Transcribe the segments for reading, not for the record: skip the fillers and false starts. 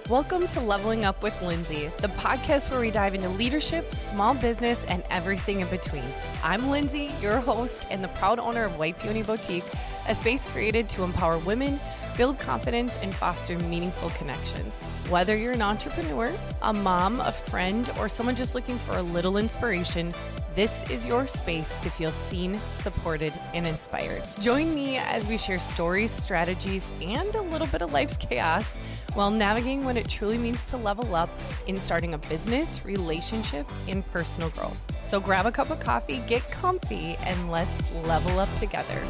Welcome to Leveling Up with Lindsay, the podcast where we dive into leadership, small business, and everything in between. I'm Lindsay, your host and the proud owner of White Peony Boutique, a space created to empower women, build confidence, and foster meaningful connections. Whether you're an entrepreneur, a mom, a friend, or someone just looking for a little inspiration, this is your space to feel seen, supported, and inspired. Join me as we share stories, strategies, and a little bit of life's chaos while navigating what it truly means to level up in starting a business, relationship, and personal growth. So grab a cup of coffee, get comfy, and let's level up together.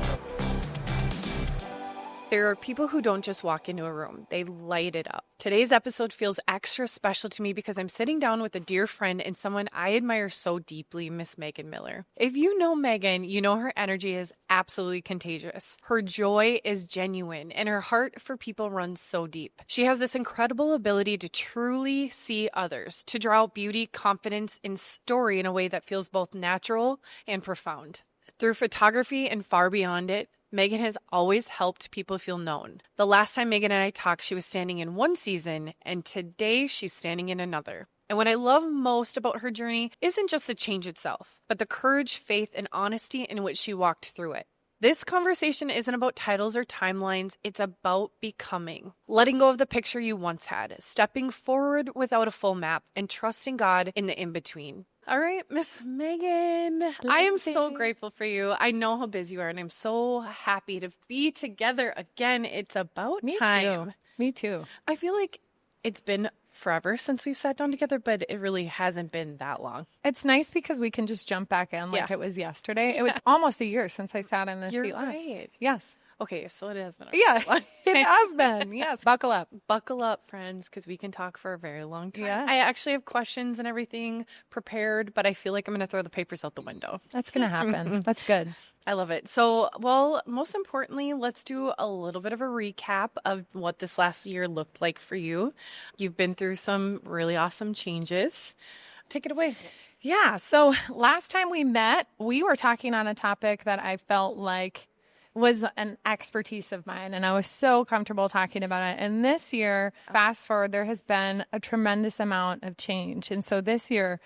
There are people who don't just walk into a room, they light it up. Today's episode feels extra special to me because I'm sitting down with a dear friend and someone I admire so deeply, Miss Megan Miller. If you know Megan, you know her energy is absolutely contagious. Her joy is genuine and her heart for people runs so deep. She has this incredible ability to truly see others, to draw out beauty, confidence, and story in a way that feels both natural and profound. Through photography and far beyond it, Megan has always helped people feel known. The last time Megan and I talked, she was standing in one season, and today she's standing in another. And what I love most about her journey isn't just the change itself, but the courage, faith, and honesty in which she walked through it. This conversation isn't about titles or timelines, it's about becoming. Letting go of the picture you once had, stepping forward without a full map, and trusting God in the in-between. All right, Miss Megan, I am so grateful for you. I know how busy you are, and I'm so happy to be together again. It's about time. Me too. I feel like it's been forever since we've sat down together, but it really hasn't been that long. It's nice because we can just jump back in like it was yesterday. It was almost a year since I sat in this seat last. Right. Yes. Okay, so it has been. It has been. Yes. Buckle up. Buckle up, friends, because we can talk for a very long time. Yeah. I actually have questions and everything prepared, but I feel like I'm going to throw the papers out the window. That's going to happen. That's good. I love it. So, well, most importantly, let's do a little bit of a recap of what this last year looked like for you. You've been through some really awesome changes. Take it away. Yeah. So last time we met, we were talking on a topic that I felt like was an expertise of mine, and I was so comfortable talking about it. And this year, fast forward, there has been a tremendous amount of change. And so this year,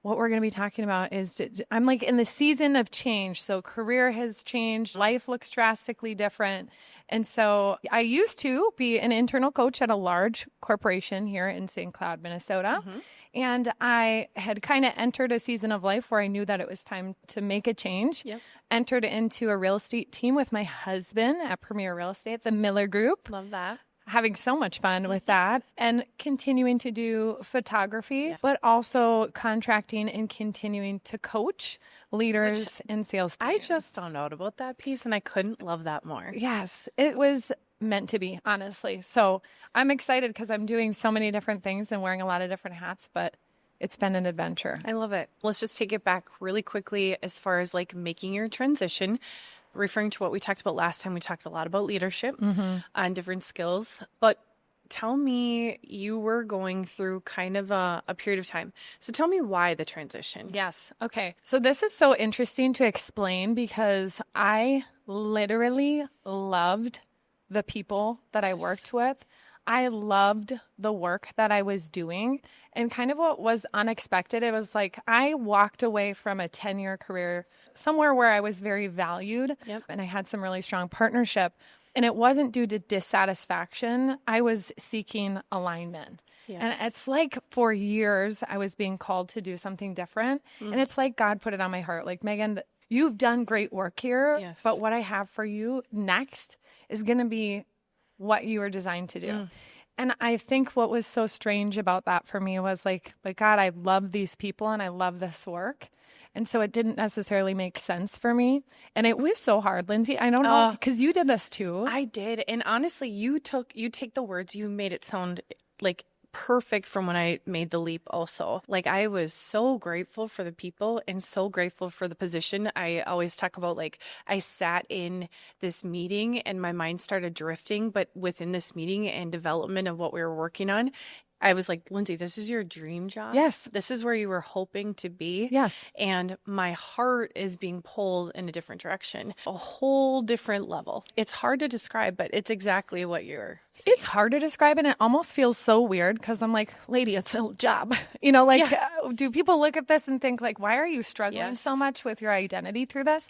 what we're going to be talking about is I'm like in the season of change. So career has changed. Life looks drastically different. And so I used to be an internal coach at a large corporation here in St. Cloud, Minnesota. Mm-hmm. And I had kind of entered a season of life where I knew that it was time to make a change. Yep. Entered into a real estate team with my husband at Premier Real Estate, the Miller Group. Love that. Having so much fun with that and continuing to do photography, but also contracting and continuing to coach leaders and sales teams. I just found out about that piece and I couldn't love that more. Yes, it was meant to be, honestly. So I'm excited because I'm doing so many different things and wearing a lot of different hats, but it's been an adventure. I love it. Let's just take it back really quickly as far as like making your transition. Referring to what we talked about last time, we talked a lot about leadership and different skills. But tell me, you were going through kind of a period of time. So tell me why the transition. Yes. Okay. So this is so interesting to explain because I literally loved the people that I worked with. I loved the work that I was doing. And kind of what was unexpected, it was like I walked away from a 10-year career somewhere where I was very valued and I had some really strong partnership. And it wasn't due to dissatisfaction. I was seeking alignment. Yes. And it's like for years I was being called to do something different. And it's like God put it on my heart. Like, Megan, you've done great work here, but what I have for you next is going to be what you were designed to do. And I think what was so strange about that for me was like, God, I love these people and I love this work. And so it didn't necessarily make sense for me. And it was so hard, Lindsay. I don't know, because you did this too. I did. And honestly, you take the words, you made it sound like perfect from when I made the leap also. Like I was so grateful for the people and so grateful for the position. I always talk about like I sat in this meeting and my mind started drifting, but within this meeting and development of what we were working on, I was like, Lindsay, this is your dream job. Yes. This is where you were hoping to be. Yes. And my heart is being pulled in a different direction, a whole different level. It's hard to describe, but it's exactly what you're saying. It's hard to describe, and it almost feels so weird because I'm like, lady, it's a job. Do people look at this and think like, why are you struggling so much with your identity through this?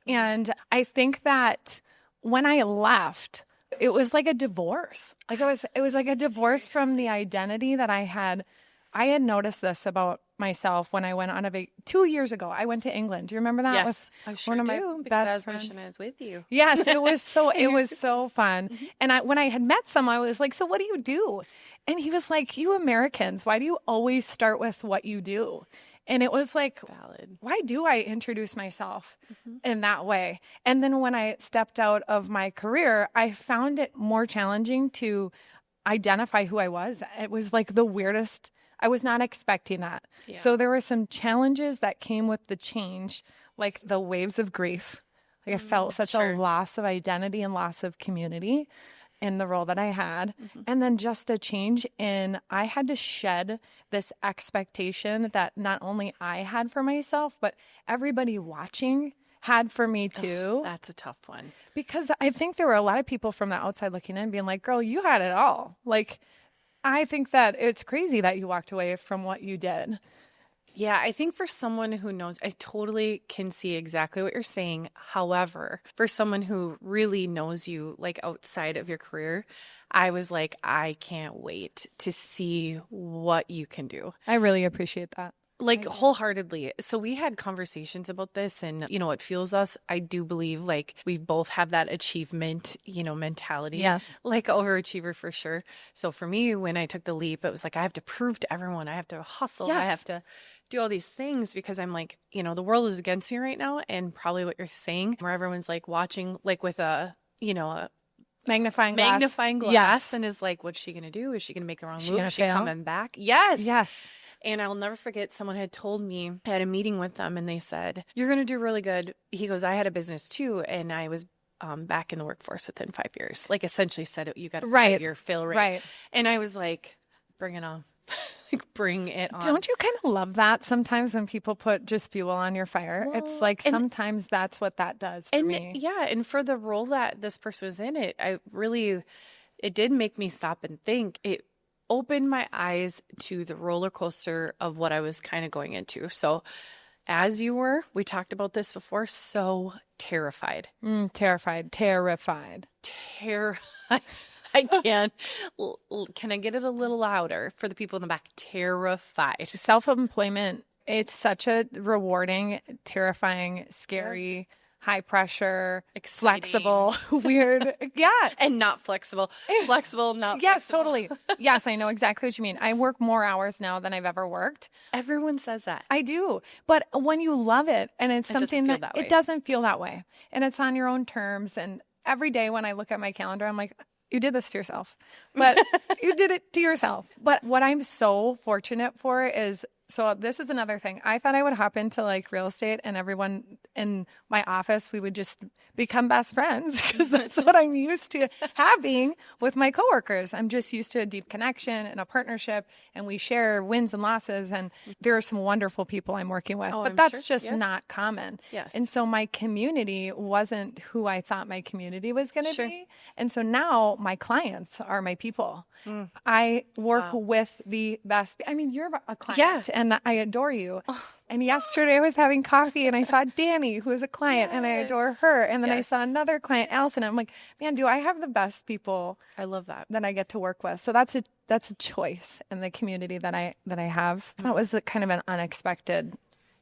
And I think that when I left, it was like a divorce. Like it was like a divorce from the identity that I had. I had noticed this about myself when I went on 2 years ago. I went to England. Do you remember that? Yes, I sure one of do, my because best I was friends. wishing I was with you. Yes, it was so fun. Mm-hmm. And when I had met someone, I was like, so what do you do? And he was like, you Americans, why do you always start with what you do? And it was like, valid. Why do I introduce myself in that way? And then when I stepped out of my career, I found it more challenging to identify who I was. It was like the weirdest. I was not expecting that. Yeah. So there were some challenges that came with the change, like the waves of grief. Like I felt such a loss of identity and loss of community in the role that I had. And then just a change in, I had to shed this expectation that not only I had for myself, but everybody watching had for me too. That's a tough one. Because I think there were a lot of people from the outside looking in being like, girl, you had it all. Like, I think that it's crazy that you walked away from what you did. Yeah, I think for someone who knows, I totally can see exactly what you're saying. However, for someone who really knows you like outside of your career, I was like, I can't wait to see what you can do. I really appreciate that. Like wholeheartedly. So we had conversations about this and, what fuels us. I do believe like we both have that achievement, mentality. Yes. Like overachiever for sure. So for me, when I took the leap, it was like, I have to prove to everyone, I have to hustle. Yes. I have to do all these things because I'm like, the world is against me right now. And probably what you're saying where everyone's like watching, like with a magnifying glass. Yes. And is like, what's she going to do? Is she going to make the wrong move? Is she coming back? Yes. Yes. And I'll never forget, someone had told me, I had a meeting with them and they said, you're going to do really good. He goes, I had a business too. And I was back in the workforce within 5 years. Like essentially said, you got to find your fill rate. Right. And I was like, bring it on. Like, bring it on. Don't you kind of love that sometimes when people put just fuel on your fire? Well, it's like sometimes that's what that does for me. Yeah. And for the role that this person was in, it did make me stop and think. It opened my eyes to the roller coaster of what I was kind of going into. So as you were, we talked about this before, so terrified. Terrified. I can't. Can I get it a little louder for the people in the back? Terrified. Self-employment, it's such a rewarding, terrifying, scary, high pressure, exciting, flexible, weird. Yeah. And not flexible. Flexible, not yes, flexible. Totally. Yes, I know exactly what you mean. I work more hours now than I've ever worked. Everyone says that. I do. But when you love it and it's something that it doesn't feel that way. And it's on your own terms. And every day when I look at my calendar, I'm like, you did this to yourself, but you did it to yourself. But what I'm so fortunate for is, so this is another thing. I thought I would hop into like real estate and everyone in my office, we would just become best friends because that's what I'm used to having with my coworkers. I'm just used to a deep connection and a partnership, and we share wins and losses. And there are some wonderful people I'm working with, but that's just not common. Yes. And so my community wasn't who I thought my community was going to be. And so now my clients are my people. I work with the best. I mean, you're a client and I adore you. And yesterday I was having coffee and I saw Danny, who is a client, and I adore her. And then I saw another client, Allison. I'm like, man, do I have the best people? I love that I get to work with. So that's a choice in the community that I have. That was kind of an unexpected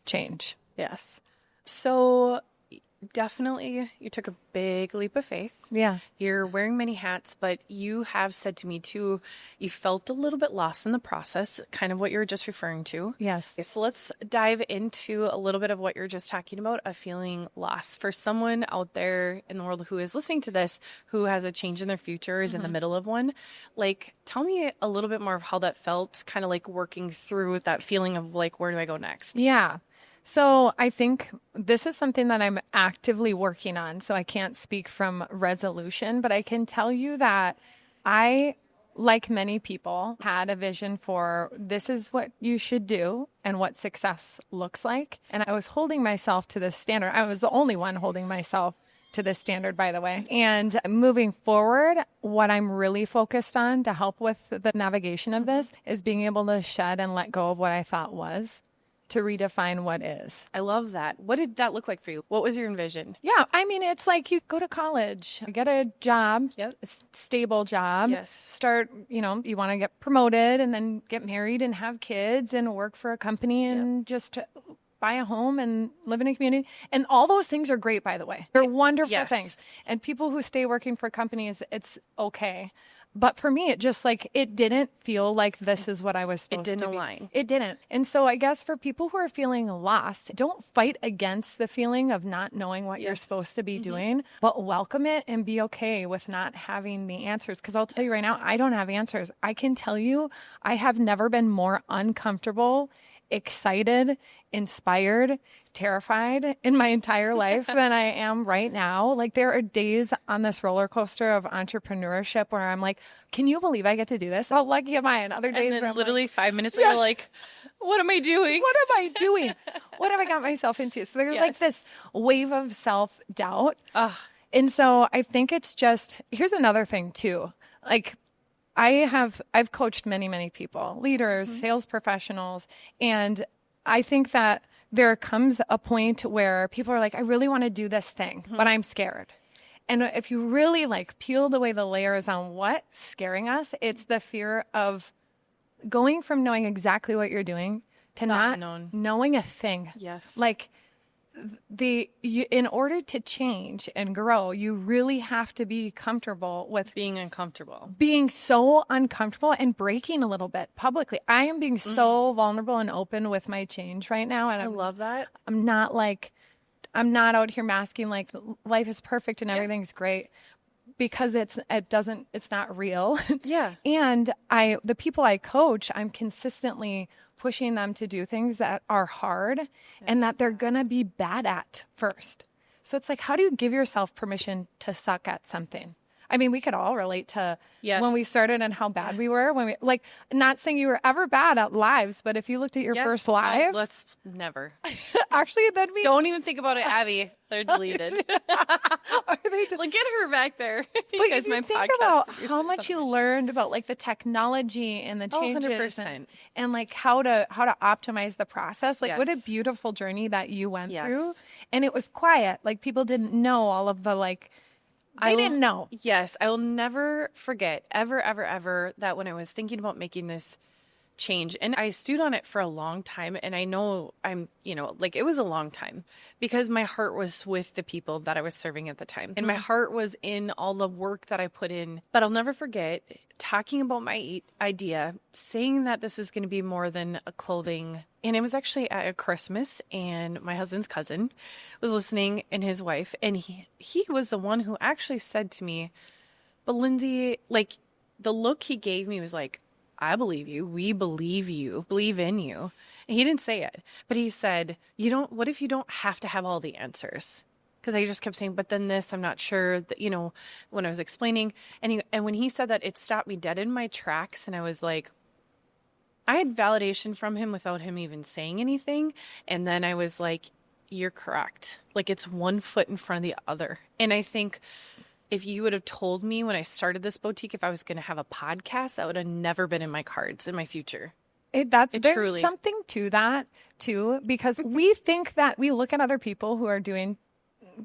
change. Yes. So definitely you took a big leap of faith. Yeah. You're wearing many hats, but you have said to me too, you felt a little bit lost in the process, kind of what you were just referring to. Yes. Okay, so let's dive into a little bit of what you're just talking about, of feeling lost. For someone out there in the world who is listening to this, who has a change in their future, is in the middle of one, like, tell me a little bit more of how that felt, kind of like working through that feeling of like, where do I go next? Yeah. So I think this is something that I'm actively working on. So I can't speak from resolution, but I can tell you that I like many people, had a vision for this is what you should do and what success looks like. And I was holding myself to this standard. I was the only one holding myself to this standard, by the way. And moving forward, what I'm really focused on to help with the navigation of this is being able to shed and let go of what I thought was, to redefine what is. I love that. What did that look like for you? What was your vision? Yeah, I mean, it's like you go to college, get a job, a stable job, start, you want to get promoted and then get married and have kids and work for a company and just buy a home and live in a community. And all those things are great, by the way. They're wonderful things. And people who stay working for companies, it's okay. But for me, it just it didn't feel like this is what I was supposed to be. It didn't align. It didn't. And so I guess for people who are feeling lost, don't fight against the feeling of not knowing what you're supposed to be doing, but welcome it and be okay with not having the answers. Because I'll tell you right now, I don't have answers. I can tell you, I have never been more uncomfortable, excited, inspired, terrified in my entire life than I am right now. Like, there are days on this roller coaster of entrepreneurship where I'm like, can you believe I get to do this? How lucky am I? And other days and where I'm literally 5 minutes later, like, what am I doing? What am I doing? What have I got myself into? So there's like this wave of self-doubt. And so I think it's just, here's another thing too. Like, I've coached many, many people, leaders, sales professionals, and I think that there comes a point where people are like, I really want to do this thing, but I'm scared. And if you really peeled away the layers on what's scaring us, it's the fear of going from knowing exactly what you're doing to not knowing a thing. Yes. In order to change and grow, you really have to be comfortable with being uncomfortable, being so uncomfortable and breaking a little bit publicly. I am being so vulnerable and open with my change right now. And I love that. I'm not out here masking life is perfect and everything's great, because it's not real. Yeah. And the people I coach, I'm consistently pushing them to do things that are hard and that they're going to be bad at first. So it's like, how do you give yourself permission to suck at something? I mean, we could all relate to when we started and how bad we were. When we not saying you were ever bad at lives, but if you looked at your first live, let's never. Actually, that'd be. Don't even think about it, Abby. They're deleted. Are they get her back there. Because my think about how much you learned about the technology and the changes and how to optimize the process. What a beautiful journey that you went through. And it was quiet. People didn't know all of the I didn't know. Yes. I will never forget ever, ever, ever that when I was thinking about making this change, and I stewed on it for a long time. And I know it was a long time because my heart was with the people that I was serving at the time. And my heart was in all the work that I put in. But I'll never forget talking about my idea, saying that this is going to be more than a clothing. And it was actually at a Christmas, and my husband's cousin was listening, and his wife, and he was the one who actually said to me, but Lindsay, the look he gave me was like, I believe you. We believe you. Believe in you. And he didn't say it, but he said, what if you don't have to have all the answers? Because I just kept saying, but then this, I'm not sure that, when I was explaining, and when he said that, it stopped me dead in my tracks. And I was like, I had validation from him without him even saying anything. And then I was like, you're correct. It's one foot in front of the other. And I think if you would have told me when I started this boutique, if I was going to have a podcast, that would have never been in my cards in my future. There's something to that too, because we think that we look at other people who are doing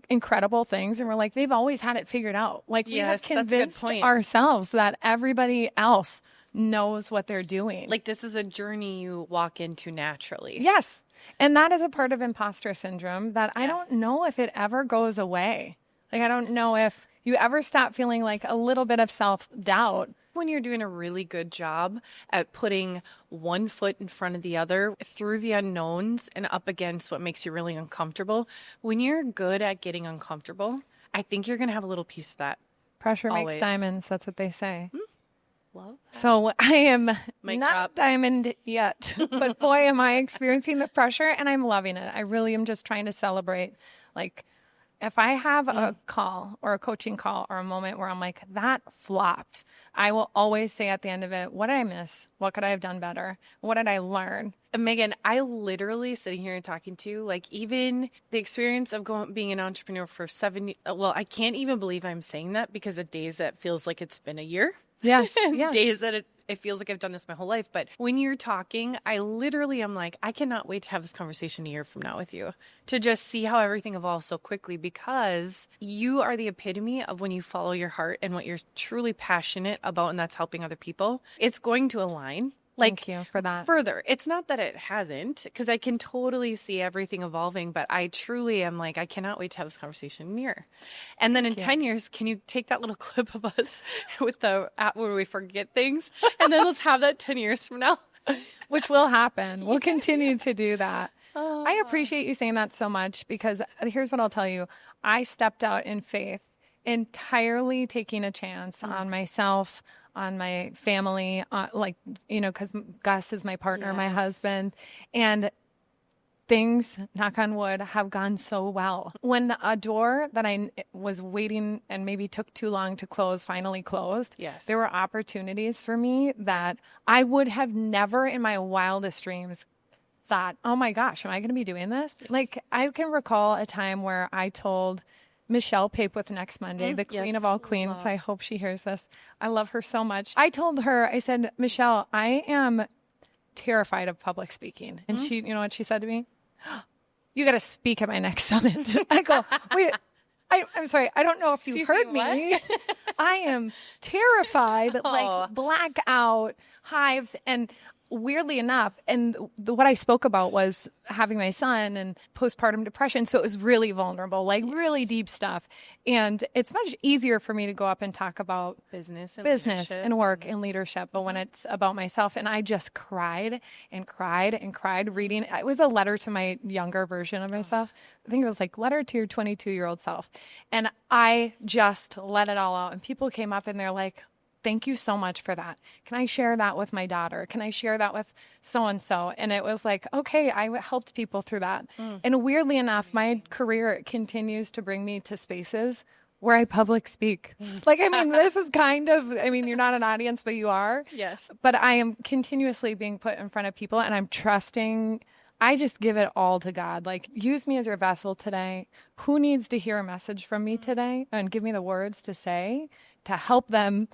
incredible things and we're like, they've always had it figured out. We have convinced ourselves that everybody else knows what they're doing. This is a journey you walk into naturally. Yes. And that is a part of imposter syndrome that I don't know if it ever goes away. I don't know if you ever stop feeling a little bit of self-doubt. When you're doing a really good job at putting one foot in front of the other through the unknowns and up against what makes you really uncomfortable, when you're good at getting uncomfortable, I think you're going to have a little piece of that. Pressure makes diamonds. That's what they say. Love that. So I am not diamond yet, but boy, am I experiencing the pressure and I'm loving it. I really am just trying to celebrate If I have a call or a coaching call or a moment where I'm like, that flopped, I will always say at the end of it, what did I miss? What could I have done better? What did I learn? Megan, I literally sitting here and talking to you, like even the experience of being an entrepreneur for 7 years, well, I can't even believe I'm saying that because of days that feels like it's been a year. Yes. Yeah. Days that it feels like I've done this my whole life. But when you're talking, I literally am like, I cannot wait to have this conversation a year from now with you to just see how everything evolves so quickly, because you are the epitome of when you follow your heart and what you're truly passionate about, and that's helping other people. It's going to align. Thank you for that. Further, it's not that it hasn't, because I can totally see everything evolving, but I truly am like, I cannot wait to have this conversation in a year. And then in 10 years, can you take that little clip of us with the app where we forget things? And then let's have that 10 years from now. Which will happen. We'll continue to do that. I appreciate you saying that so much, because here's what I'll tell you. I stepped out in faith, entirely taking a chance on myself, on my family, because Gus is my partner, my husband, and things, knock on wood, have gone so well. When a door that I was waiting and maybe took too long to close finally closed, there were opportunities for me that I would have never in my wildest dreams thought, oh my gosh, am I going to be doing this? Like, I can recall a time where I told Michelle Pape with Next Monday, the queen of all queens. I hope she hears this. I love her so much. I told her, I said, Michelle, I am terrified of public speaking. And she, you know what she said to me? You got to speak at my next summit. I go, wait, I'm sorry. I don't know if you heard me. I am terrified, like blackout, hives, and weirdly enough, and what I spoke about was having my son and postpartum depression. So it was really vulnerable, like really deep stuff. And it's much easier for me to go up and talk about business and work and leadership. But when it's about myself, and I just cried and cried and cried reading, it was a letter to my younger version of myself. I think it was like letter to your 22-year-old self. And I just let it all out. And people came up and they're like, thank you so much for that. Can I share that with my daughter? Can I share that with so-and-so? And it was like, okay, I helped people through that. And weirdly enough, my career continues to bring me to spaces where I public speak. Like, I mean, this is kind of, I mean, you're not an audience, but you are. Yes. But I am continuously being put in front of people, and I'm trusting. I just give it all to God. Like, use me as your vessel today. Who needs to hear a message from me today? And give me the words to say to help them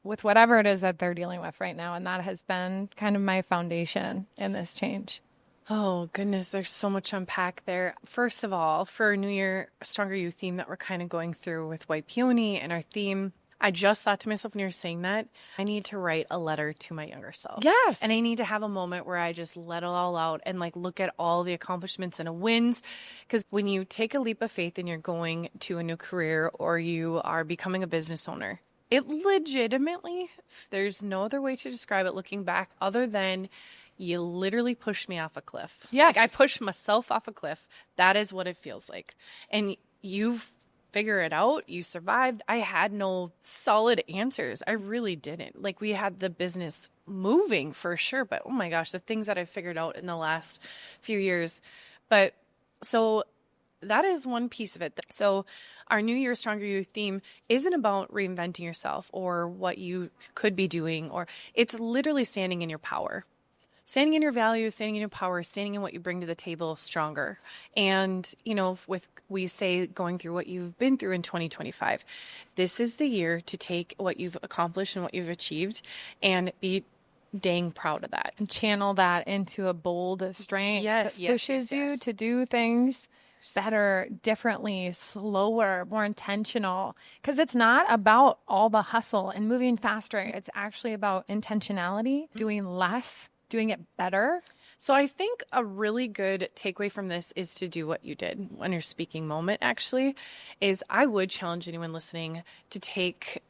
with whatever it is that they're dealing with right now. And that has been kind of my foundation in this change. Oh, goodness. There's so much to unpack there. First of all, for our New Year Stronger You theme that we're kind of going through with White Peony and our theme, I just thought to myself when you were saying that, I need to write a letter to my younger self. Yes. And I need to have a moment where I just let it all out and like look at all the accomplishments and wins. Because when you take a leap of faith and you're going to a new career or you are becoming a business owner, it legitimately, there's no other way to describe it looking back other than you literally pushed me off a cliff. Yes. Like I pushed myself off a cliff. That is what it feels like. And you figure it out. You survived. I had no solid answers. I really didn't. Like we had the business moving for sure. But oh my gosh, the things that I figured out in the last few years. But so that is one piece of it. So our New Year Stronger You theme isn't about reinventing yourself or what you could be doing, or it's literally standing in your power, standing in your values, standing in your power, standing in what you bring to the table stronger. And, you know, we say going through what you've been through in 2025, this is the year to take what you've accomplished and what you've achieved and be dang proud of that. And channel that into a bold strength that pushes you to do things better, differently, slower, more intentional. Because it's not about all the hustle and moving faster. It's actually about intentionality, doing less, doing it better. So I think a really good takeaway from this is to do what you did on your speaking moment, actually, is I would challenge anyone listening to take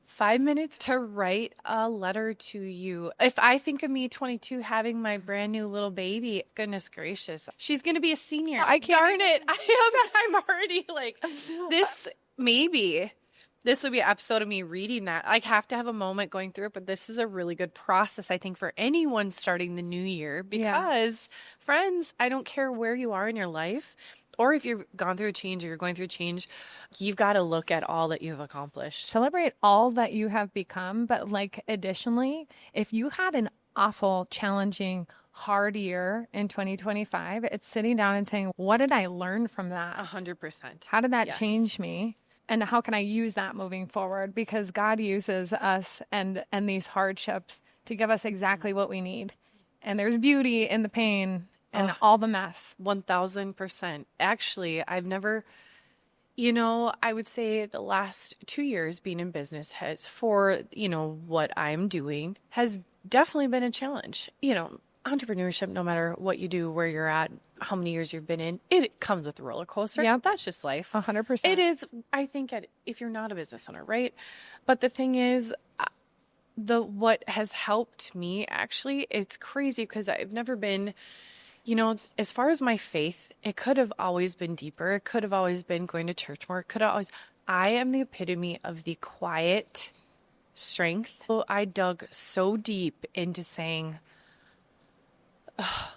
5 minutes to write a letter to you. If I think of me 22 having my brand new little baby, goodness gracious, she's going to be a senior. Darn it. I'm already like this. Maybe this would be an episode of me reading that. I have to have a moment going through it, but this is a really good process, I think, for anyone starting the new year because friends, I don't care where you are in your life. or if you've gone through a change or you're going through a change, you've got to look at all that you've accomplished. Celebrate all that you have become. But like additionally, if you had an awful, challenging, hard year in 2025, it's sitting down and saying, what did I learn from that? 100%. How did that change me? And how can I use that moving forward? Because God uses us and these hardships to give us exactly what we need. And there's beauty in the pain and all the mess. 1000%. Actually, I've never, I would say the last 2 years being in business has, for, what I'm doing, has definitely been a challenge. Entrepreneurship, no matter what you do, where you're at, how many years you've been in, it comes with a roller coaster. Yep. That's just life. 100%. It is, I think, if you're not a business owner, right? But the thing is, what has helped me, actually, it's crazy because I've never been, as far as my faith, it could have always been deeper. It could have always been going to church more. It could have always, I am the epitome of the quiet strength. So I dug so deep into saying,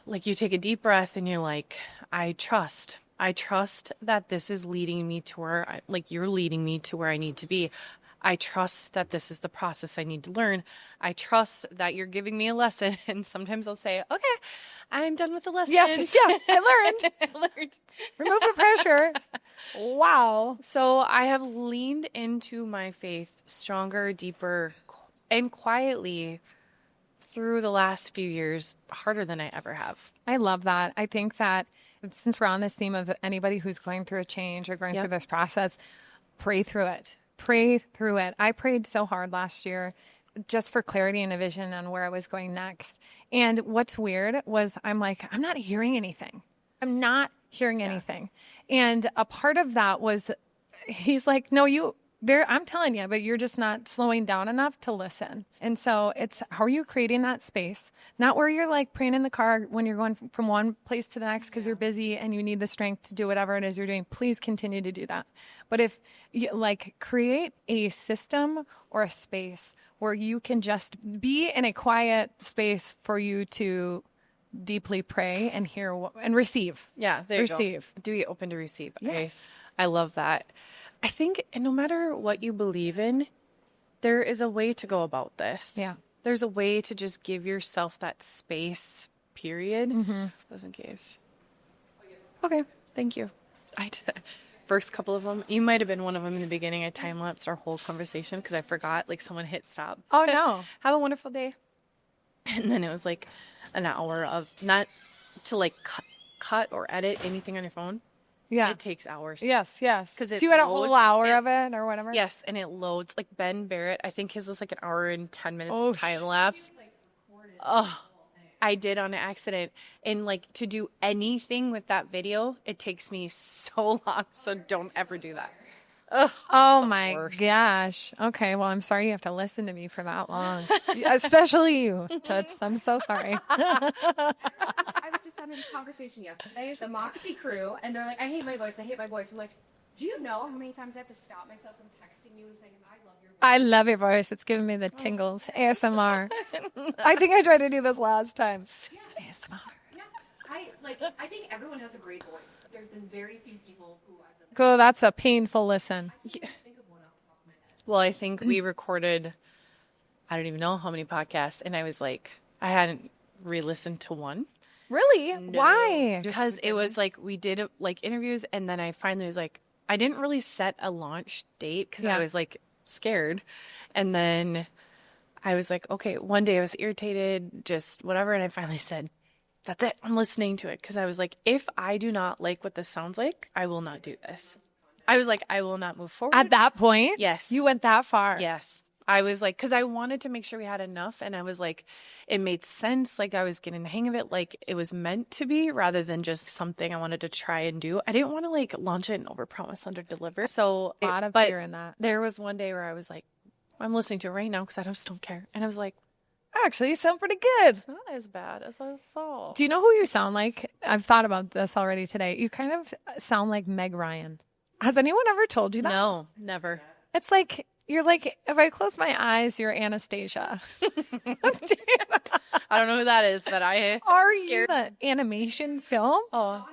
like, you take a deep breath and you're like, I trust that this is leading me to where, you're leading me to where I need to be. I trust that this is the process I need to learn. I trust that you're giving me a lesson. And sometimes I'll say, okay, I'm done with the lesson. Yes, yeah, I learned. Remove the pressure. Wow. So I have leaned into my faith stronger, deeper, and quietly through the last few years, harder than I ever have. I love that. I think that since we're on this theme of anybody who's going through a change or going through this process, pray through it. Pray through it. I prayed so hard last year just for clarity and a vision on where I was going next. And what's weird was I'm like, I'm not hearing anything. I'm not hearing anything. And a part of that was, he's like, no, I'm telling you, but you're just not slowing down enough to listen. And so it's, how are you creating that space? Not where you're like praying in the car when you're going from one place to the next because you're busy and you need the strength to do whatever it is you're doing. Please continue to do that. But if you create a system or a space where you can just be in a quiet space for you to deeply pray and hear and receive. Yeah, there you go. Do be open to receive. Yes. I love that. I think no matter what you believe in, there is a way to go about this. Yeah. There's a way to just give yourself that space, period. Just in case. Okay. Thank you. I did. First couple of them. You might have been one of them in the beginning. I time-lapsed our whole conversation because I forgot. Someone hit stop. Oh, no. Have a wonderful day. And then it was an hour of not to cut or edit anything on your phone. Yeah. It takes hours. Yes. Because so you had a whole hour of it or whatever? Yes, and it loads. Ben Barrett, I think his was an hour and 10 minutes time lapse. Oh, I did on accident. And to do anything with that video, it takes me so long. So don't ever do that. Ugh, oh my gosh. Okay, well, I'm sorry you have to listen to me for that long. Especially you, Toots. I'm so sorry. I was just having a conversation yesterday with the Moxie crew, and they're like, I hate my voice. I'm like, do you know how many times I have to stop myself from texting you and saying, I love your voice? I love your voice. It's giving me the tingles. ASMR. I think I tried to do this last time. Yeah. ASMR. Yeah. I think everyone has a great voice. There's been very few people who I've been Cool, that's a painful listen. think of one off the top of my head. Well, I think we recorded, I don't even know how many podcasts, and I was I hadn't re-listened to one. Really? No. Why? Because it was we did interviews, and then I finally was I didn't really set a launch date because I was scared. And then I was okay, one day I was irritated, just whatever. And I finally said, that's it. I'm listening to it. Because I was if I do not like what this sounds like, I will not do this. I was I will not move forward. At that point? Yes. You went that far? Yes. I was because I wanted to make sure we had enough. And I was it made sense. I was getting the hang of it. It was meant to be rather than just something I wanted to try and do. I didn't want to launch it and overpromise, underdeliver. So a lot of fear in that. There was one day where I was I'm listening to it right now because I just don't care. And I was actually, you sound pretty good. It's not as bad as I thought. Do you know who you sound like? I've thought about this already today. You kind of sound like Meg Ryan. Has anyone ever told you that? No, never. It's you're if I close my eyes, you're Anastasia. I don't know who that is, but I are you the animation film? Oh,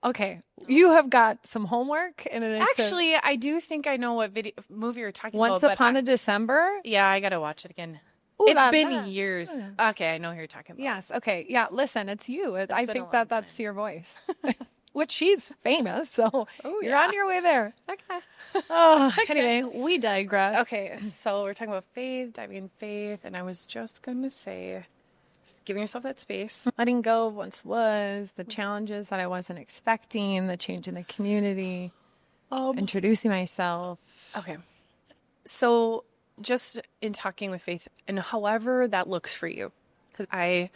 Okay. You have got some homework. And it is Actually, I do think I know what movie you're talking Once about. Upon a December. Yeah, I got to watch it again. Ooh, It's that- been that- years. Okay, I know who you're talking about. Yes. Okay. Yeah. Listen, it's you. I been a think long that's time. your voice. Which she's famous, so you're yeah. on your way there. Okay. Oh, anyway, we digress. Okay, so we're talking about faith, diving in faith, and I was just going to say, giving yourself that space. Letting go of once was, the challenges that I wasn't expecting, the change in the community, introducing myself. Okay. So just in talking with faith, and however that looks for you, because I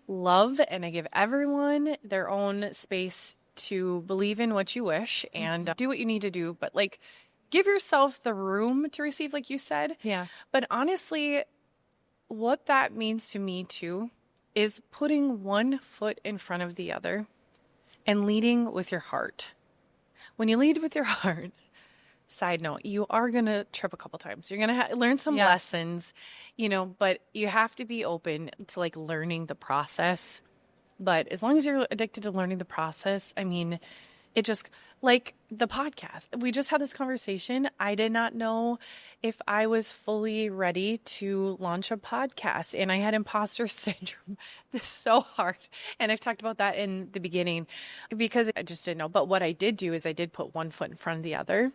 love and I give everyone their own space to believe in what you wish and do what you need to do, but like give yourself the room to receive, like you said. Yeah. But honestly, what that means to me too is putting one foot in front of the other and leading with your heart. When you lead with your heart, side note, you are going to trip a couple times. You're going to learn some lessons, but you have to be open to like learning the process. But as long as you're addicted to learning the process, I mean, it just, like the podcast, we just had this conversation. I did not know if I was fully ready to launch a podcast, and I had imposter syndrome. This is so hard. And I've talked about that in the beginning because I just didn't know. But what I did do is I did put one foot in front of the other.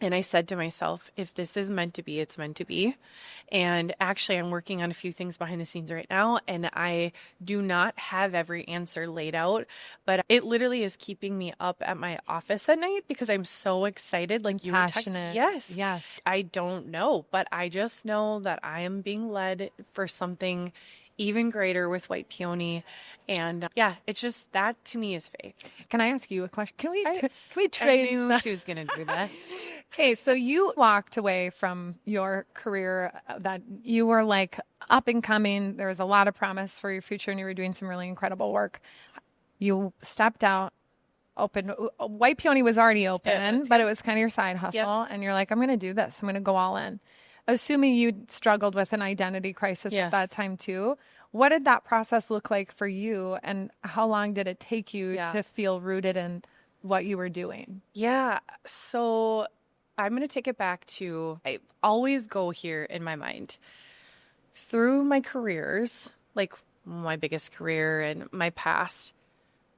And I said to myself, if this is meant to be, it's meant to be. And actually, I'm working on a few things behind the scenes right now, and I do not have every answer laid out, but it literally is keeping me up at my office at night because I'm so excited. Like you were Passionate. Yes. Yes. I don't know, but I just know that I am being led for something even greater with White Peony. And it's just, that to me is faith. Can I ask you a question? Can we I trade? knew she was going to do that. Okay, so you walked away from your career that you were like up and coming. There was a lot of promise for your future and you were doing some really incredible work. You stepped out, White Peony was already open, but it was kind of your side hustle. And you're like, I'm going to do this. I'm going to go all in. Assuming you struggled with an identity crisis at that time too. What did that process look like for you, and how long did it take you to feel rooted in what you were doing? Yeah. So I'm going to take it back to, I always go here in my mind. Through my careers, like my biggest career and my past,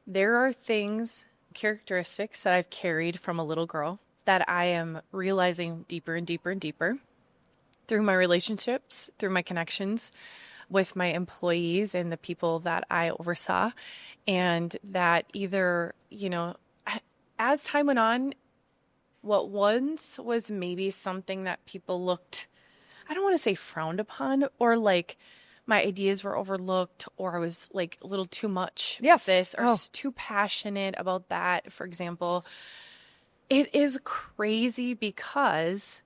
there are things, characteristics that I've carried from a little girl that I am realizing deeper and deeper and deeper through my relationships, through my connections with my employees and the people that I oversaw. And that either, as time went on, what once was maybe something that people looked, I don't want to say frowned upon, or like my ideas were overlooked, or I was like a little too much with this, or too passionate about that, for example. It is crazy because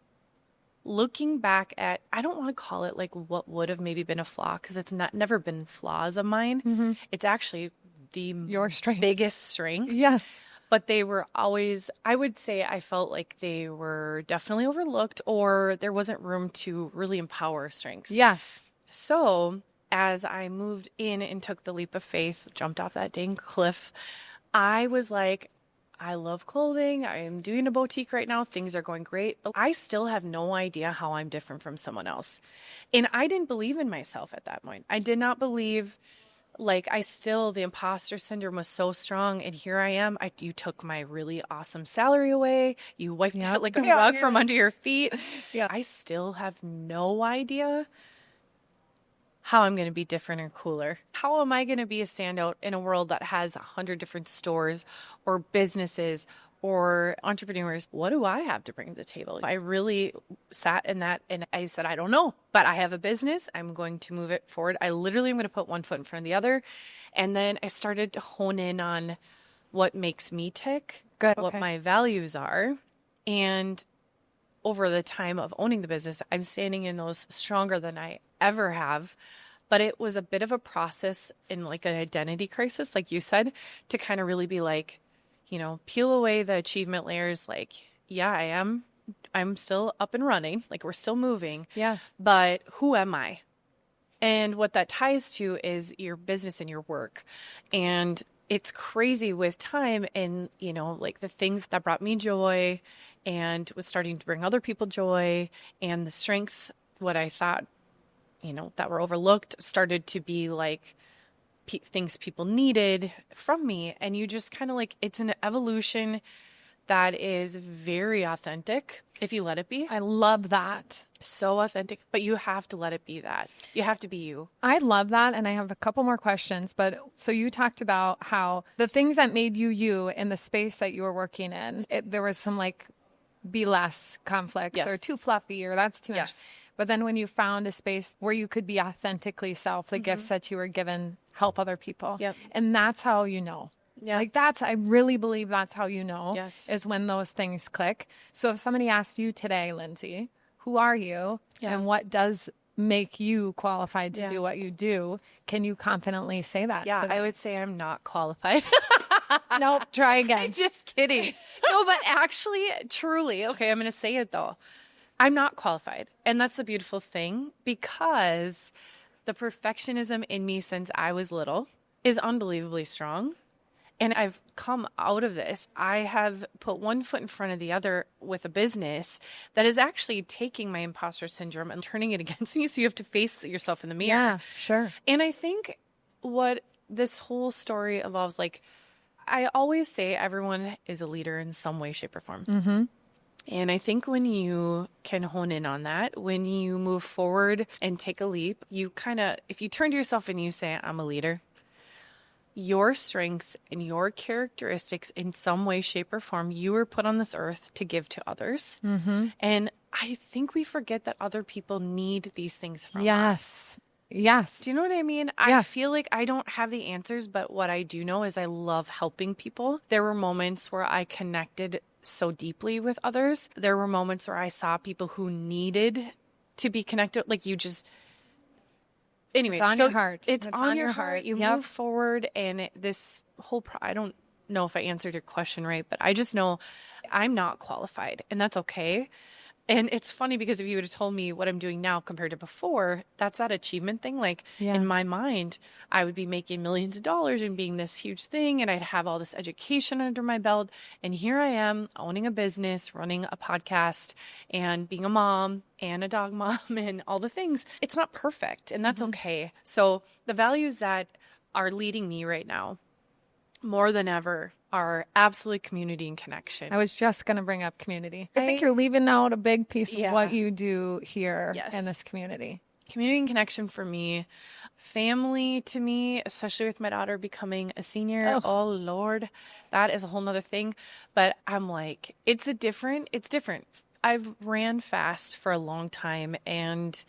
looking back at, I don't want to call it like what would have maybe been a flaw, because it's never been flaws of mine. It's actually your biggest strengths. Yes. But they were always, I would say, I felt like they were definitely overlooked, or there wasn't room to really empower strengths. Yes. So as I moved in and took the leap of faith, jumped off that dang cliff, I was like, I love clothing. I am doing a boutique right now. Things are going great. But I still have no idea how I'm different from someone else. And I didn't believe in myself at that point. I did not believe, the imposter syndrome was so strong. And here I am. You took my really awesome salary away. You wiped it like a rug from under your feet. Yeah. I still have no idea how I'm going to be different or cooler. How am I going to be a standout in a world that has 100 different stores or businesses or entrepreneurs? What do I have to bring to the table? I really sat in that and I said, I don't know, but I have a business. I'm going to move it forward. I literally am going to put one foot in front of the other. And then I started to hone in on what makes me tick, what my values are. And over the time of owning the business, I'm standing in those stronger than I ever have. But it was a bit of a process in like an identity crisis, like you said, to kind of really be like, peel away the achievement layers. Like, yeah, I am. I'm still up and running. Like, we're still moving. Yes. But who am I? And what that ties to is your business and your work. And it's crazy with time and, like the things that brought me joy and was starting to bring other people joy, and the strengths, what I thought, that were overlooked, started to be like things people needed from me. And you just kind of like, it's an evolution that is very authentic if you let it be. I love that. So authentic, but you have to let it be that. You have to be you. I love that. And I have a couple more questions. But so you talked about how the things that made you you in the space that you were working in, there was some like be less conflicts, Yes. or too fluffy, or that's too much. Yes. But then when you found a space where you could be authentically self, the gifts that you were given help other people. Yep. And that's how you know. Yeah. Like I really believe that's how you know, Yes. is when those things click. So if somebody asked you today, Lindsay, who are you and what does make you qualified to do what you do, can you confidently say that? Yeah, to them? I would say I'm not qualified. Nope, try again. I'm just kidding. No, but actually, truly, okay, I'm going to say it though. I'm not qualified. And that's a beautiful thing, because the perfectionism in me since I was little is unbelievably strong. And I've come out of this. I have put one foot in front of the other with a business that is actually taking my imposter syndrome and turning it against me. So you have to face yourself in the mirror. Yeah, sure. And I think what this whole story involves, like, I always say everyone is a leader in some way, shape, or form. Mm-hmm. And I think when you can hone in on that, when you move forward and take a leap, you kind of, if you turn to yourself and you say, I'm a leader, your strengths and your characteristics in some way, shape, or form, you were put on this earth to give to others. Mm-hmm. And I think we forget that other people need these things from us. Yes. Yes. Do you know what I mean? I Yes. feel like I don't have the answers, but what I do know is I love helping people. There were moments where I connected so deeply with others. There were moments where I saw people who needed to be connected. Like you just, anyway, It's on your heart. It's on your heart. You Yep. move forward, and this whole, I don't know if I answered your question right, but I just know I'm not qualified, and that's okay. And it's funny because if you would have told me what I'm doing now compared to before, that's that achievement thing. Like in my mind, I would be making millions of dollars and being this huge thing, and I'd have all this education under my belt. And here I am owning a business, running a podcast, and being a mom and a dog mom and all the things. It's not perfect, and that's okay. So the values that are leading me right now, more than ever, are absolute community and connection. I was just going to bring up community. I think you're leaving out a big piece of what you do here in this community. Community and connection for me, family to me, especially with my daughter becoming a senior. Oh Lord, that is a whole nother thing. But I'm like, it's different. I've ran fast for a long time, and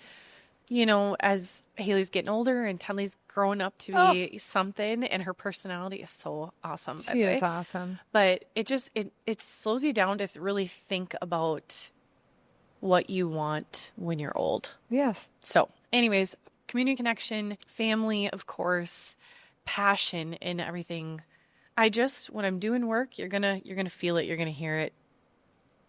as Haley's getting older and Tenley's growing up to be something, and her personality is so awesome. She is awesome. But it slows you down to really think about what you want when you're old. Yes. So anyways, community connection, family, of course, passion in everything. When I'm doing work, you're going to feel it. You're going to hear it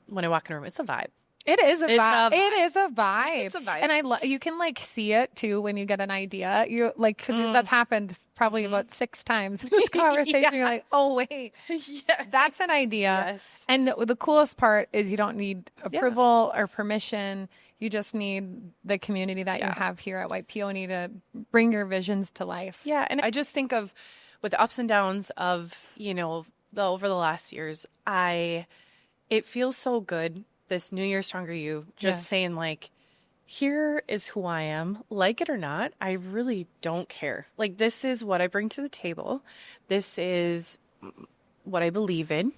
when I walk in a room. It's a vibe. It is a vibe. It It is a vibe. It's a vibe. And you can like see it too when you get an idea. You like, cause that's happened probably about 6 times in this conversation. You're like, oh wait, that's an idea. Yes. And the coolest part is you don't need approval or permission. You just need the community that you have here at White Peony to bring your visions to life. Yeah. And I just think of, with the ups and downs of, over the last years, it feels so good. This New Year Stronger You, just saying like, here is who I am, like it or not. I really don't care. Like, this is what I bring to the table. This is what I believe in.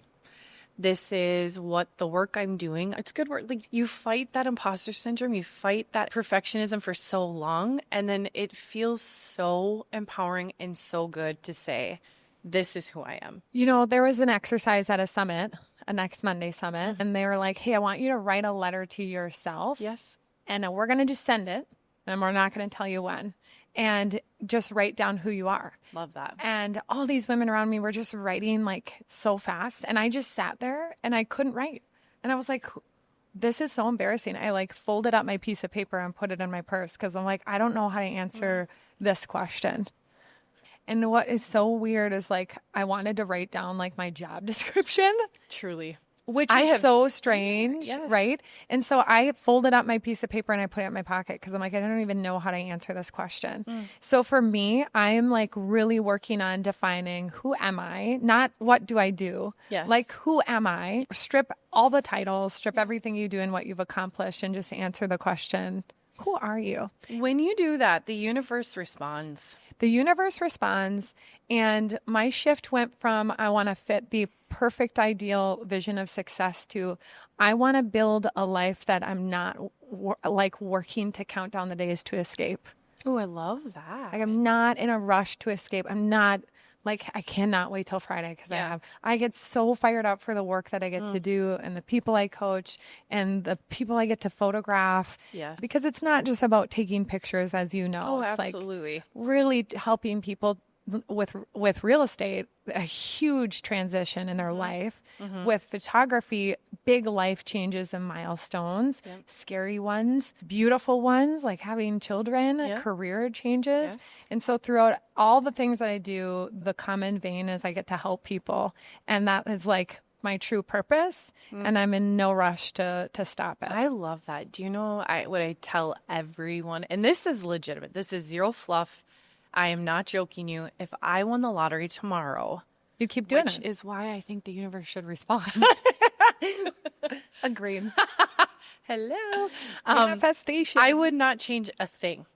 This is what the work I'm doing. It's good work. Like, you fight that imposter syndrome. You fight that perfectionism for so long. And then it feels so empowering and so good to say, this is who I am. There was an exercise at a summit, a next Monday summit, and they were like, hey, I want you to write a letter to yourself. Yes. And we're going to just send it, and we're not going to tell you when. And just write down who you are. Love that. And all these women around me were just writing like so fast. And I just sat there and I couldn't write. And I was like, this is so embarrassing. I like folded up my piece of paper and put it in my purse because I'm like, I don't know how to answer this question. And what is so weird is like, I wanted to write down like my job description, Truly. which is so strange, Yes. right? And so I folded up my piece of paper and I put it in my pocket because I'm like, I don't even know how to answer this question. So for me, I'm like really working on defining who am I, not what do I do. Yes. Like, who am I? Strip all the titles, strip everything you do and what you've accomplished, and just answer the question, who are you? When you do that, the universe responds. The universe responds, and my shift went from I want to fit the perfect ideal vision of success to I want to build a life that I'm not like working to count down the days to escape. Oh, I love that. Like, I'm not in a rush to escape. I'm not like, I cannot wait till Friday because I get so fired up for the work that I get to do and the people I coach and the people I get to photograph. Yes. Because it's not just about taking pictures, as you know. Oh, it's absolutely. like really helping people with real estate, a huge transition in their life. With photography, big life changes and milestones, scary ones, beautiful ones, like having children, career changes. Yes. And so throughout all the things that I do, the common vein is I get to help people. And that is like my true purpose. And I'm in no rush to stop it. I love that. Do you know what I tell everyone? And this is legitimate. This is zero fluff. I am not joking you. If I won the lottery tomorrow, You keep doing which it. is why I think the universe should respond. Agreed. Hello. Manifestation. I would not change a thing.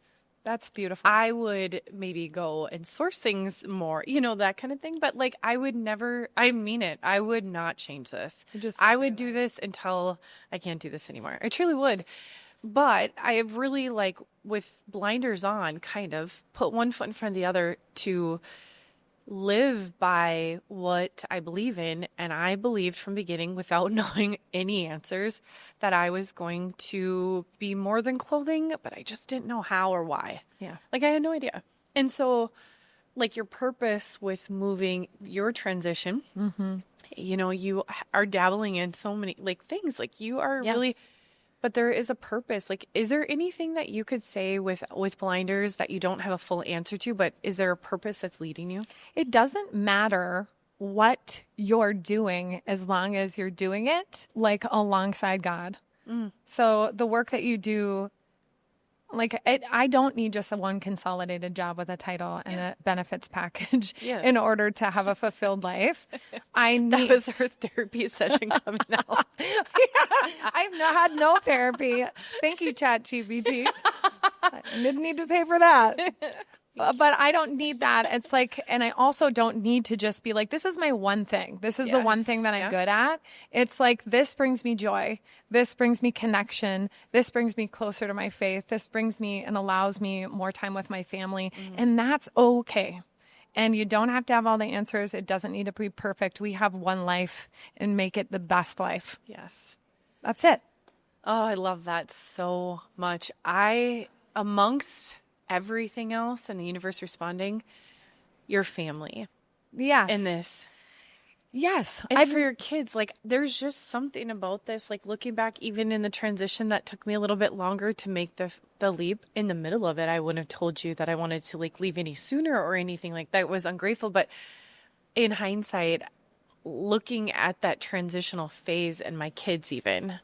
That's beautiful. I would maybe go and source things more, that kind of thing. But like, I would never, I mean it. I would not change this. I would do this until I can't do this anymore. I truly would. But I have really, like, with blinders on, kind of put one foot in front of the other to live by what I believe in. And I believed from the beginning, without knowing any answers, that I was going to be more than clothing, but I just didn't know how or why. Yeah. Like, I had no idea. And so, like, your purpose with moving, your transition, you are dabbling in so many, like, things. Like, you are really... But there is a purpose. Like, is there anything that you could say with blinders that you don't have a full answer to, but is there a purpose that's leading you? It doesn't matter what you're doing as long as you're doing it like alongside God. So the work that you do, like, I don't need just a one consolidated job with a title and a benefits package in order to have a fulfilled life. That was her therapy session coming out. I've had no therapy. Thank you, ChatGPT. I didn't need to pay for that. But I don't need that. It's like, and I also don't need to just be like, this is my one thing. This is the one thing that I'm good at. It's like, this brings me joy. This brings me connection. This brings me closer to my faith. This brings me and allows me more time with my family. And that's okay. And you don't have to have all the answers. It doesn't need to be perfect. We have one life, and make it the best life. Yes. That's it. Oh, I love that so much. Amongst everything else and the universe responding, your family. Yes. In this. Yes. And for your kids, like, there's just something about this, like, looking back, even in the transition that took me a little bit longer to make the leap. In the middle of it, I wouldn't have told you that I wanted to, like, leave any sooner or anything like that. It was ungrateful. But in hindsight, looking at that transitional phase and my kids even,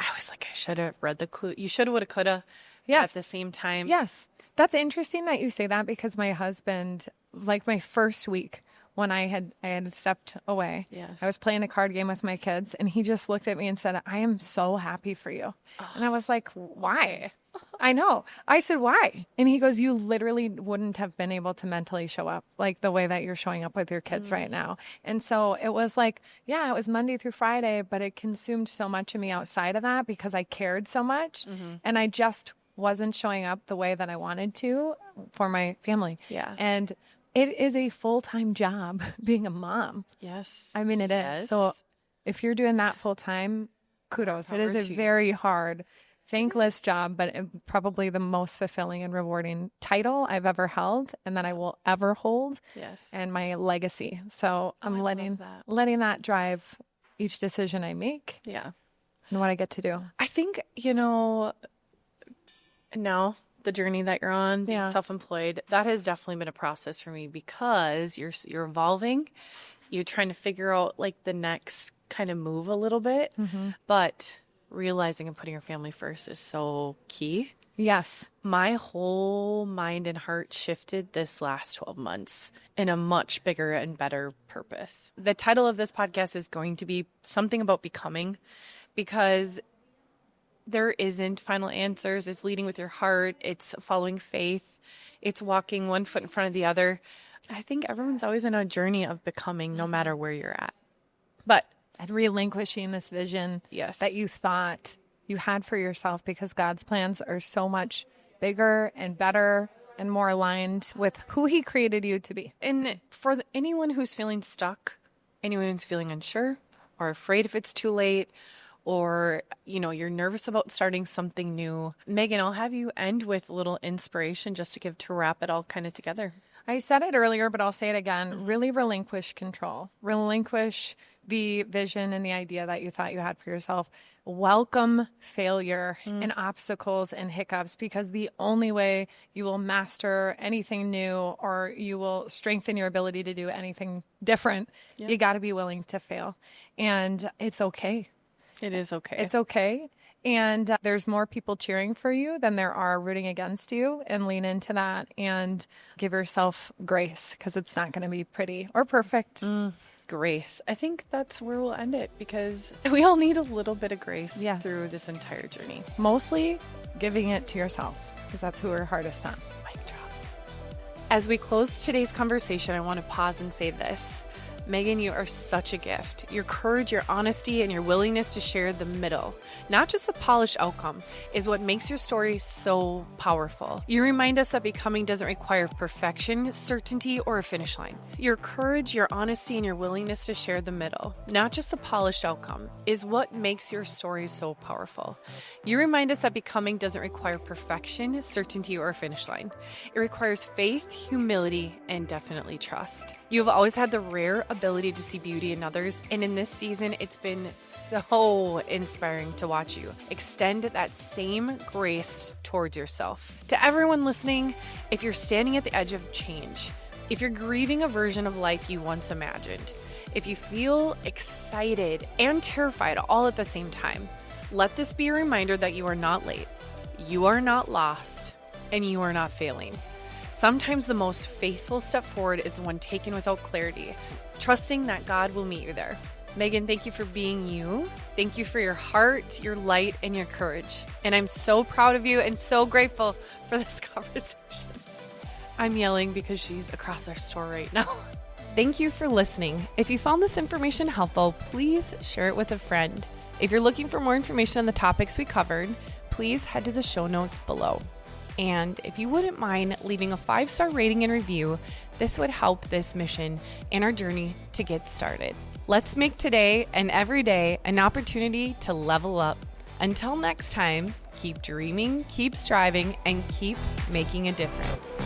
I was like, I should have read the clue. You should have, would have, could have at the same time. Yes. That's interesting that you say that, because my husband, like, my first week when I had stepped away, I was playing a card game with my kids, and he just looked at me and said, I am so happy for you. And I was like, why? I know. I said, why? And he goes, you literally wouldn't have been able to mentally show up like the way that you're showing up with your kids right now. And so it was like, it was Monday through Friday, but it consumed so much of me outside of that because I cared so much. And I just wasn't showing up the way that I wanted to for my family. Yeah. And it is a full-time job being a mom. Yes. I mean, it is. So if you're doing that full-time, kudos. It is a very hard, thankless job, but probably the most fulfilling and rewarding title I've ever held and that I will ever hold. Yes. And my legacy. So I'm letting that drive each decision I make. Yeah. And what I get to do. I think, now the journey that you're on, being Yeah. self-employed, that has definitely been a process for me because you're evolving. You're trying to figure out like the next kind of move a little bit, but realizing and putting your family first is so key. Yes. My whole mind and heart shifted this last 12 months in a much bigger and better purpose. The title of this podcast is going to be something about becoming, because there isn't final answers. It's leading with your heart. It's following faith. It's walking one foot in front of the other. I think everyone's always in a journey of becoming, no matter where you're at. But And relinquishing this vision yes, that you thought you had for yourself, because God's plans are so much bigger and better and more aligned with who he created you to be. and for anyone who's feeling stuck, anyone who's feeling unsure or afraid if it's too late, or, you're nervous about starting something new, Megan, I'll have you end with a little inspiration just to wrap it all kind of together. I said it earlier, but I'll say it again. Really relinquish control. Relinquish the vision and the idea that you thought you had for yourself. Welcome failure and obstacles and hiccups, because the only way you will master anything new or you will strengthen your ability to do anything different, you got to be willing to fail. And it's okay. It is okay. It's okay. And there's more people cheering for you than there are rooting against you, and lean into that and give yourself grace, because it's not going to be pretty or perfect. Grace. I think that's where we'll end it, because we all need a little bit of grace Yes. through this entire journey. Mostly giving it to yourself, because that's who we're hardest on. Mic drop. As we close today's conversation, I want to pause and say this. Megan, you are such a gift. Your courage, your honesty, and your willingness to share the middle, not just the polished outcome, is what makes your story so powerful. You remind us that becoming doesn't require perfection, certainty, or a finish line. Your courage, your honesty, and your willingness to share the middle, not just the polished outcome, is what makes your story so powerful. You remind us that becoming doesn't require perfection, certainty, or a finish line. It requires faith, humility, and definitely trust. You have always had the rare ability to see beauty in others, and in this season, it's been so inspiring to watch you extend that same grace towards yourself. To everyone listening, if you're standing at the edge of change, if you're grieving a version of life you once imagined, if you feel excited and terrified all at the same time, let this be a reminder that you are not late, you are not lost, and you are not failing. Sometimes the most faithful step forward is the one taken without clarity, trusting that God will meet you there. Megan, thank you for being you. Thank you for your heart, your light, and your courage. And I'm so proud of you and so grateful for this conversation. I'm yelling because she's across our store right now. Thank you for listening. If you found this information helpful, please share it with a friend. If you're looking for more information on the topics we covered, please head to the show notes below. And if you wouldn't mind leaving a 5-star rating and review, this would help this mission and our journey to get started. Let's make today and every day an opportunity to level up. Until next time, keep dreaming, keep striving, and keep making a difference.